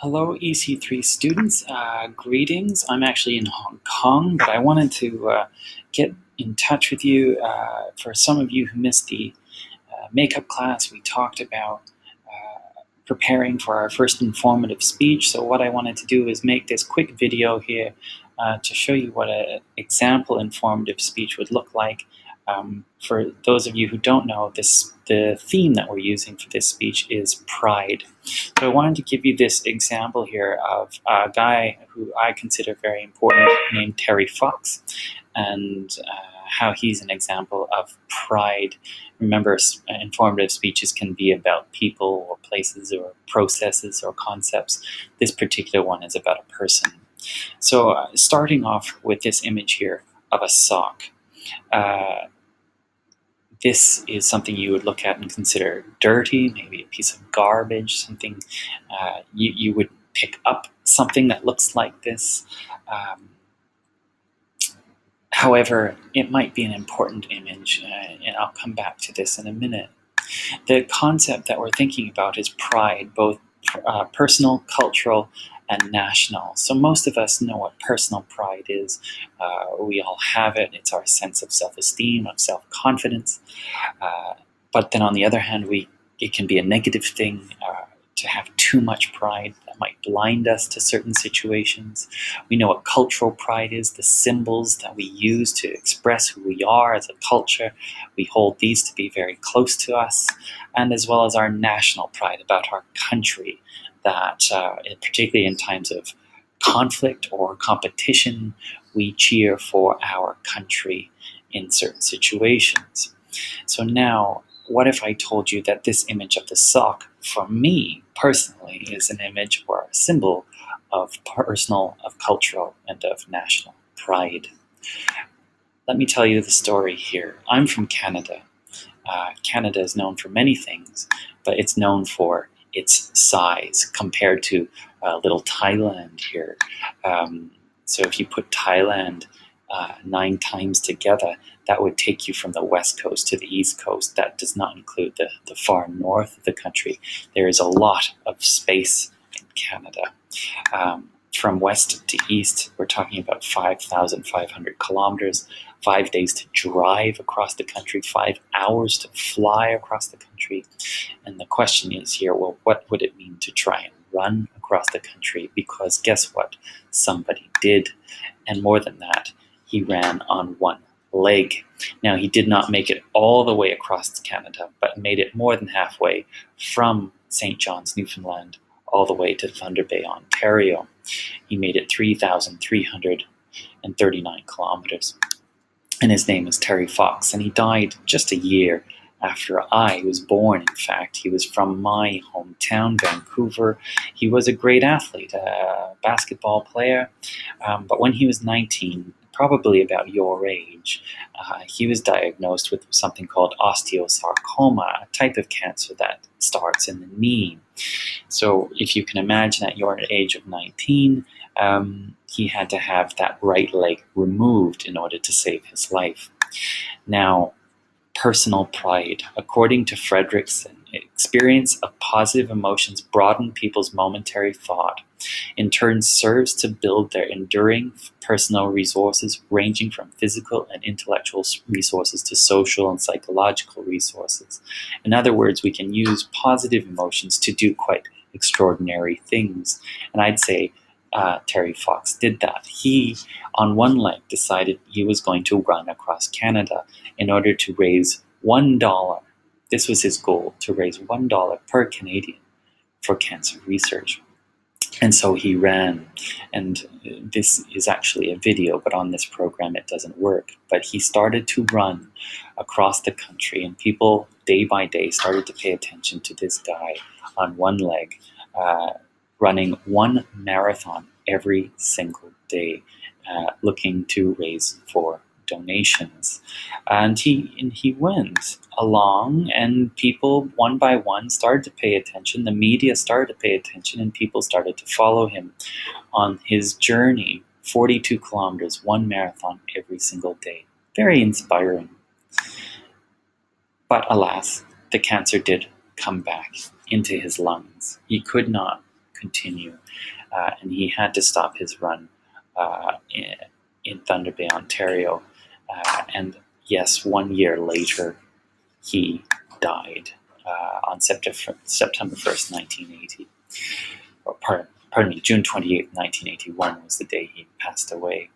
Hello, EC3 students. Greetings. I'm actually in Hong Kong, but I wanted to get in touch with you. For some of you who missed the makeup class, we talked about preparing for our first informative speech. So what I wanted to do is make this quick video here to show you what an example informative speech would look like. For those of you who don't know, the theme that we're using for this speech is pride. So I wanted to give you this example here of a guy who I consider very important named Terry Fox, and how he's an example of pride. Remember, informative speeches can be about people or places or processes or concepts. This particular one is about a person. So starting off with this image here of a sock. This is something you would look at and consider dirty, maybe a piece of garbage, something you would pick up something that looks like this. However, it might be an important image, and I'll come back to this in a minute. The concept that we're thinking about is pride, both personal, cultural, and national. So most of us know what personal pride is. We all have it. It's our sense of self-esteem, of self-confidence. But then on the other hand, it can be a negative thing to have too much pride that might blind us to certain situations. We know what cultural pride is, the symbols that we use to express who we are as a culture. We hold these to be very close to us, and as well as our national pride about our country, that particularly in times of conflict or competition, we cheer for our country in certain situations. So now, what if I told you that this image of the sock, for me personally, is an image or a symbol of personal, of cultural, and of national pride? Let me tell you the story here. I'm from Canada. Canada is known for many things, but it's known for its size compared to little Thailand here. So if you put Thailand 9 times together, that would take you from the west coast to the east coast. That does not include the far north of the country. There is a lot of space in Canada. From west to east, we're talking about 5,500 kilometers, 5 days to drive across the country, 5 hours to fly across the country. And the question is here, well, what would it mean to try and run across the country? Because guess what? Somebody did. And more than that, he ran on one leg. Now, he did not make it all the way across Canada, but made it more than halfway from St. John's, Newfoundland, all the way to Thunder Bay, Ontario. He made it 3,339 kilometers. And his name is Terry Fox, and he died just a year after I was born. In fact, he was from my hometown, Vancouver. He was a great athlete, a basketball player, but when he was 19, probably about your age, he was diagnosed with something called osteosarcoma, a type of cancer that starts in the knee. So if you can imagine at your age of 19, he had to have that right leg removed in order to save his life. Now, personal pride. According to Frederickson, experience of positive emotions broaden people's momentary thought, in turn serves to build their enduring personal resources, ranging from physical and intellectual resources to social and psychological resources. In other words, we can use positive emotions to do quite extraordinary things. And I'd say Terry Fox did that. He, on one leg, decided he was going to run across Canada in order to raise $1. This was his goal, to raise $1 per Canadian for cancer research. And so he ran, and this is actually a video, but on this program it doesn't work. But he started to run across the country, and people day by day started to pay attention to this guy on one leg, running one marathon every single day, looking to raise for donations. And he went along, and people one by one started to pay attention. The media started to pay attention, and people started to follow him on his journey. 42 kilometers, one marathon every single day. Very inspiring. But alas, the cancer did come back into his lungs. He could not continue, and he had to stop his run in Thunder Bay, Ontario. And yes, 1 year later, he died on September 1st, 1980. Or pardon me, June 28th, 1981 was the day he passed away.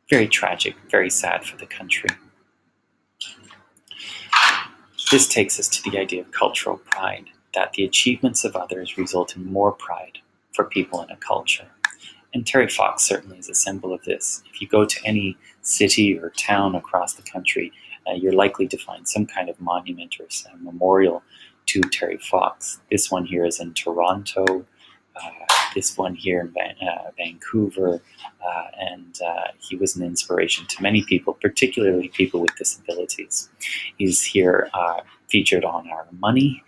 Very tragic, very sad for the country. This takes us to the idea of cultural pride, that the achievements of others result in more pride for people in a culture. And Terry Fox certainly is a symbol of this. If you go to any city or town across the country, you're likely to find some kind of monument or some memorial to Terry Fox. This one here is in Toronto, this one here in Vancouver, and he was an inspiration to many people, particularly people with disabilities. He's here featured on our money,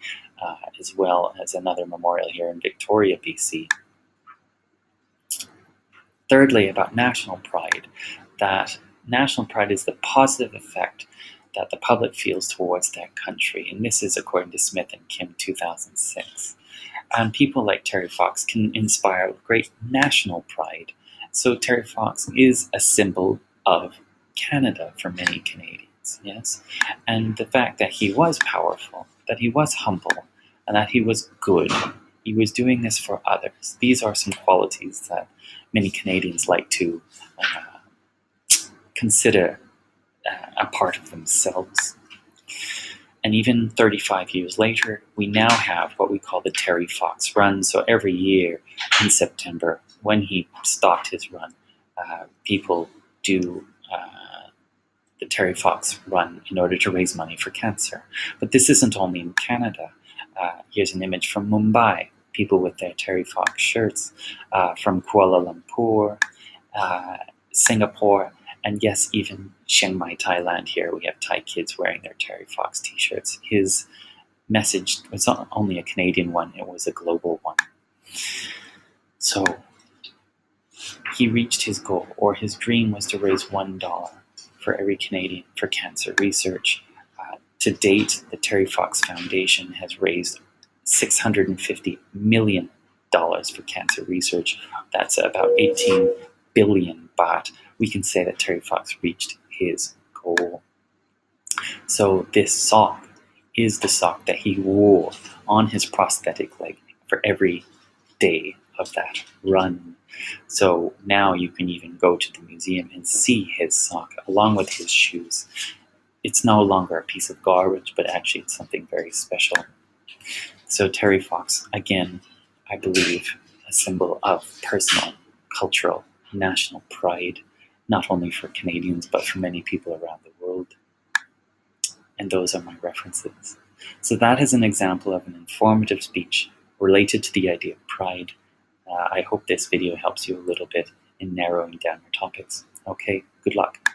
as well as another memorial here in Victoria, BC. Thirdly, about national pride, that national pride is the positive effect that the public feels towards their country, and this is according to Smith and Kim 2006. And people like Terry Fox can inspire great national pride. So Terry Fox is a symbol of Canada for many Canadians, yes? And the fact that he was powerful, that he was humble, and that he was good, he was doing this for others. These are some qualities that many Canadians like to consider a part of themselves. And even 35 years later, we now have what we call the Terry Fox Run. So every year in September, when he stopped his run, people do the Terry Fox Run in order to raise money for cancer. But this isn't only in Canada. Here's an image from Mumbai, people with their Terry Fox shirts, from Kuala Lumpur, Singapore, and yes, even Chiang Mai, Thailand. Here we have Thai kids wearing their Terry Fox t-shirts. His message was not only a Canadian one, it was a global one. So he reached his goal, or his dream was to raise $1 for every Canadian for cancer research. To date, the Terry Fox Foundation has raised $650 million for cancer research. That's about 18 billion baht. We can say that Terry Fox reached his goal. So this sock is the sock that he wore on his prosthetic leg for every day of that run. So now you can even go to the museum and see his sock along with his shoes. It's no longer a piece of garbage, but actually it's something very special. So Terry Fox, again, I believe, a symbol of personal, cultural, national pride, not only for Canadians, but for many people around the world. And those are my references. So that is an example of an informative speech related to the idea of pride. I hope this video helps you a little bit in narrowing down your topics. Okay, good luck.